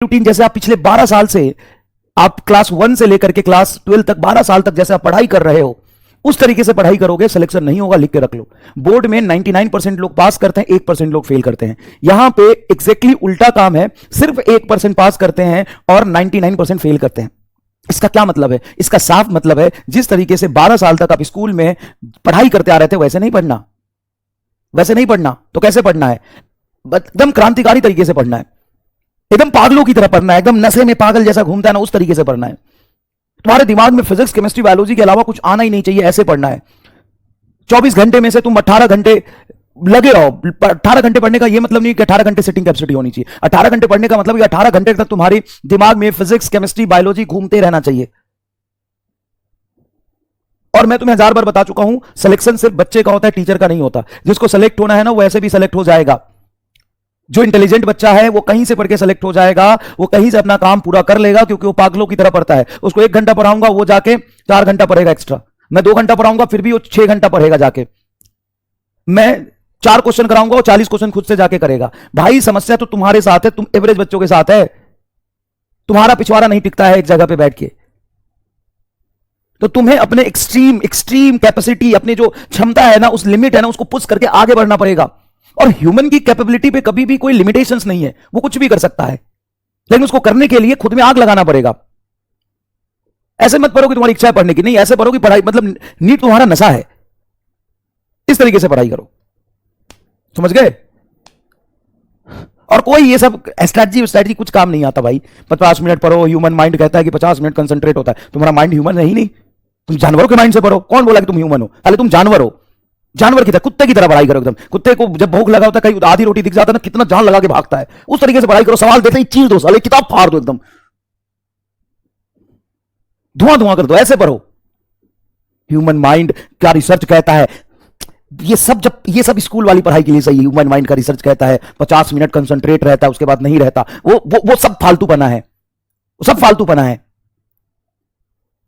Routine जैसे आप पिछले 12 साल से, आप क्लास 1 से लेकर के क्लास 12 तक 12 साल तक जैसे आप पढ़ाई कर रहे हो, उस तरीके से पढ़ाई करोगे, सिलेक्शन नहीं होगा, लिख के रख लो। बोर्ड में 99% लोग पास करते हैं, 1% लोग फेल करते हैं। यहां पे एग्जैक्टली उल्टा काम है, सिर्फ 1% पास करते हैं और 99% फेल करते हैं। इसका क्या मतलब है? इसका साफ मतलब है, जिस तरीके से 12 साल तक आप स्कूल में पढ़ाई करते आ रहे थे, वैसे नहीं पढ़ना। वैसे नहीं पढ़ना तो कैसे पढ़ना है? एकदम क्रांतिकारी तरीके से पढ़ना है, एकदम पागलों की तरह पढ़ना है, एकदम नशे में पागल जैसा घूमता है ना, उस तरीके से पढ़ना है। तुम्हारे दिमाग में फिजिक्स, केमिस्ट्री, बायोलॉजी के अलावा कुछ आना ही नहीं चाहिए, ऐसे पढ़ना है। 24 घंटे में से तुम 18 घंटे लगे रहो। 18 घंटे पढ़ने का यह मतलब नहीं कि 18 घंटे सिटिंग कैपेसिटी होनी चाहिए। 18 घंटे पढ़ने का मतलब 18 घंटे तक तुम्हारे दिमाग में फिजिक्स, केमिस्ट्री, बायोलॉजी घूमते रहना चाहिए। और मैं तुम्हें 1000 बार बता चुका हूं, सिलेक्शन सिर्फ बच्चे का होता है, टीचर का नहीं होता। जिसको सेलेक्ट होना है ना, वो ऐसे भी सेलेक्ट हो जाएगा। जो इंटेलिजेंट बच्चा है वो कहीं से पढ़ के सेलेक्ट हो जाएगा, वो कहीं से अपना काम पूरा कर लेगा, क्योंकि वो पागलों की तरह पढ़ता है। उसको 1 घंटा पढ़ाऊंगा, वो जाके 4 घंटा पढ़ेगा एक्स्ट्रा। मैं 2 घंटा पढ़ाऊंगा, फिर भी वो 6 घंटा पढ़ेगा जाके। मैं 4 क्वेश्चन कराऊंगा, वो 40 क्वेश्चन खुद से जाके करेगा। भाई समस्या तो तुम्हारे साथ है, तुम एवरेज बच्चों के साथ है। तुम्हारा पिछवाड़ा नहीं टिकता है एक जगह पे बैठ के। तो तुम्हें अपने एक्सट्रीम कैपेसिटी, अपनी जो क्षमता है ना, उस लिमिट है ना, उसको पुश करके आगे बढ़ना पड़ेगा। और ह्यूमन की कैपेबिलिटी पे कभी भी कोई लिमिटेशंस नहीं है, वो कुछ भी कर सकता है, लेकिन उसको करने के लिए खुद में आग लगाना पड़ेगा। ऐसे मत पढ़ो कि तुम्हारी इच्छा है पढ़ने की, नहीं, ऐसे पढ़ो कि पढ़ाई मतलब नीट तुम्हारा नशा है। इस तरीके से पढ़ाई करो, समझ गए? और कोई ये सब स्ट्रैटेजी कुछ काम नहीं आता भाई। 50 मिनट पढ़ो, ह्यूमन माइंड कहता है कि 50 मिनट कंसंट्रेट होता है। तुम्हारा माइंड ह्यूमन है ही नहीं, तुम जानवरों के माइंड से पढ़ो। कौन बोला कि तुम ह्यूमन हो? पहले तुम जानवर हो, जानवर की तरह, कुत्ते की तरह पढ़ाई करो एकदम। कुत्ते को जब भूख लगा होता है, कहीं आधी रोटी दिख जाता है ना, कितना जान लगा के भागता है, उस तरीके से पढ़ाई करो। सवाल देते ही चीर दो, साले किताब फाड़ दो, एकदम धुआं धुआं कर दो, ऐसे पढ़ो। ह्यूमन माइंड क्या रिसर्च कहता है, ये सब स्कूल वाली पढ़ाई के लिए सही है। ह्यूमन माइंड का रिसर्च कहता है 50 मिनट कंसंट्रेट रहता है, उसके बाद नहीं रहता। वो सब फालतूपना है, वो सब फालतूपना है,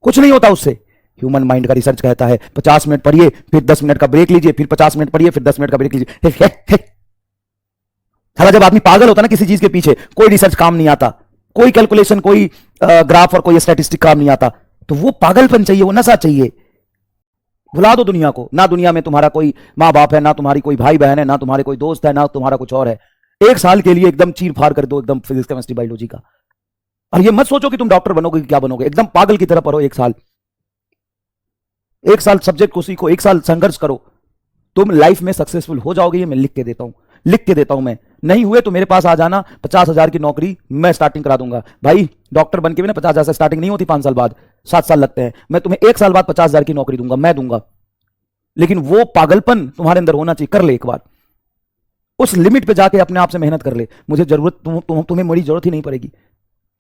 कुछ नहीं होता उससे। ह्यूमन माइंड का रिसर्च कहता है 50 मिनट पढ़िए, फिर 10 मिनट का ब्रेक लीजिए, फिर 50 मिनट पढ़िए, फिर 10 मिनट का ब्रेक लीजिए। जब आदमी पागल होता है ना किसी चीज के पीछे, कोई रिसर्च काम नहीं आता, कोई कैलकुलेशन, कोई ग्राफ और कोई स्टैटिस्टिक काम नहीं आता। तो वो पागलपन चाहिए, वो नशा चाहिए। भुला दो दुनिया को। ना दुनिया में तुम्हारा कोई माँ बाप है, ना तुम्हारी कोई भाई बहन है, ना तुम्हारे कोई दोस्त है, ना तुम्हारा कुछ और है। 1 साल के लिए एकदम चीर फाड़ कर दो, एकदम फिजिक्स, केमिस्ट्री, बायोलॉजी का। और ये मत सोचो कि तुम डॉक्टर बनोगे कि क्या बनोगे, एकदम पागल की तरह पढ़ो। 1 साल सब्जेक्ट को सीखो, 1 साल संघर्ष करो, तुम लाइफ में सक्सेसफुल हो जाओगे। ये मैं लिख के देता हूं, लिख के देता हूं। मैं नहीं हुए तो मेरे पास आ जाना, 50,000 की नौकरी मैं स्टार्टिंग करा दूंगा। भाई डॉक्टर बन के भी ना 50,000 से स्टार्टिंग नहीं होती, 5 साल बाद, 7 साल लगते हैं। मैं तुम्हें 1 साल बाद 50,000 की नौकरी दूंगा, मैं दूंगा। लेकिन वो पागलपन तुम्हारे अंदर होना चाहिए। कर ले एक बार, उस लिमिट पे जाके अपने आप से मेहनत कर ले। मुझे जरूरत, तुम्हें मेरी जरूरत ही नहीं पड़ेगी,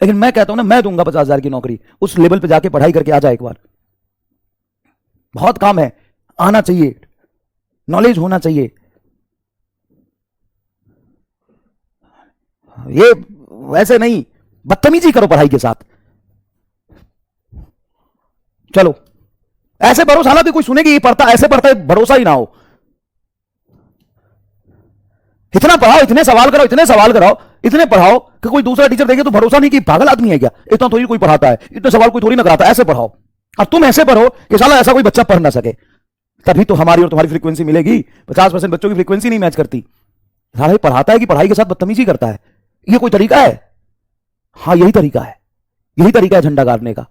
लेकिन मैं कहता हूं ना, मैं दूंगा 50,000 की नौकरी। उस लेवल पे जाके पढ़ाई करके आ जाए एक बार। बहुत काम है, आना चाहिए, नॉलेज होना चाहिए। ये वैसे नहीं बदतमीजी करो पढ़ाई के साथ। चलो ऐसे पढ़ो, साला भी कोई सुने कि ये पढ़ता, ऐसे पढ़ता है, भरोसा ही ना हो। इतना पढ़ाओ, इतने सवाल कराओ, इतने सवाल कराओ, इतने पढ़ाओ कि कोई दूसरा टीचर देखे तो भरोसा नहीं कि पागल आदमी है क्या, इतना थोड़ी कोई पढ़ाता है, इतने सवाल कोई थोड़ी ना कराता है। ऐसे पढ़ाओ, और तुम ऐसे पढ़ो कि साला ऐसा कोई बच्चा पढ़ ना सके। तभी तो हमारी और तुम्हारी फ्रीक्वेंसी मिलेगी। 50% बच्चों की फ्रीक्वेंसी नहीं मैच करती। साला पढ़ाता है कि पढ़ाई के साथ बदतमीजी करता है, ये कोई तरीका है? हाँ यही तरीका है, यही तरीका है झंडा गाड़ने का।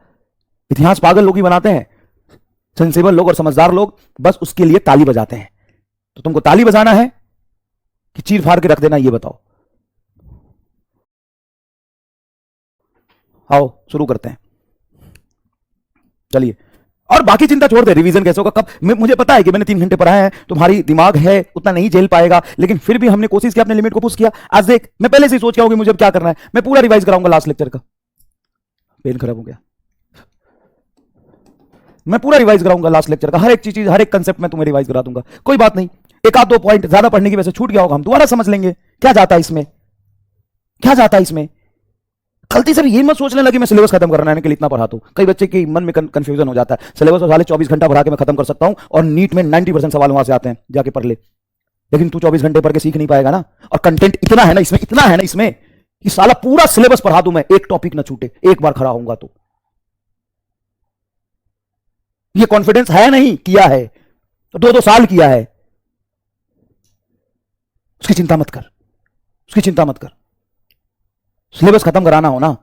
इतिहास पागल लोग ही बनाते हैं, सेंसिबल लोग और समझदार लोग बस उसके लिए ताली बजाते हैं। तो तुमको ताली बजाना है कि चीर फाड़ के रख देना, ये बताओ। आओ शुरू करते हैं, चलिए। और बाकी चिंता छोड़ दे, रिवीजन कैसे होगा, कब। मुझे पता है कि मैंने 3 घंटे पढ़ा है, तुम्हारी दिमाग है उतना नहीं झेल पाएगा, लेकिन फिर भी हमने कोशिश की, अपने लिमिट को पुश किया। आज देख, मैं पहले से ही सोच के आऊंगी मुझे अब क्या करना है। मैं पूरा रिवाइज कराऊंगा लास्ट लेक्चर का। पेन खराब हो गया। मैं पूरा रिवाइज कराऊंगा लास्ट लेक्चर का, हर एक चीज, हर एक कंसेप्ट मैं तुम्हें रिवाइज करा दूंगा। कोई बात नहीं, 1 आध 2 पॉइंट ज्यादा पढ़ने की वजह से छूट गया होगा, हम दोबारा समझ लेंगे। क्या जाता है इसमें, क्या जाता है इसमें। गलती से भी ये मत सोचने लगे मैं सिलेबस खत्म करना है के लिए इतना पढ़ाता हूं। कई बच्चे के मन में कंफ्यूजन हो जाता है, सिलेबस वाले 24 घंटा पढ़ा के मैं खत्म कर सकता हूं, और नीट में 90% सवाल वहां से आते हैं, जाके पढ़ ले। लेकिन तू 24 घंटे पढ़ के सीख नहीं पाएगा ना। और कंटेंट इतना है ना इसमें, इतना है ना इसमें कि साला पूरा सिलेबस पढ़ा दूं मैं, एक टॉपिक ना छूटे, एक बार खड़ा होऊंगा तो। ये कॉन्फिडेंस है नहीं, किया है, 2-2 साल किया है। उसकी चिंता मत कर, उसकी चिंता मत कर। सिलेबस खत्म कराना हो ना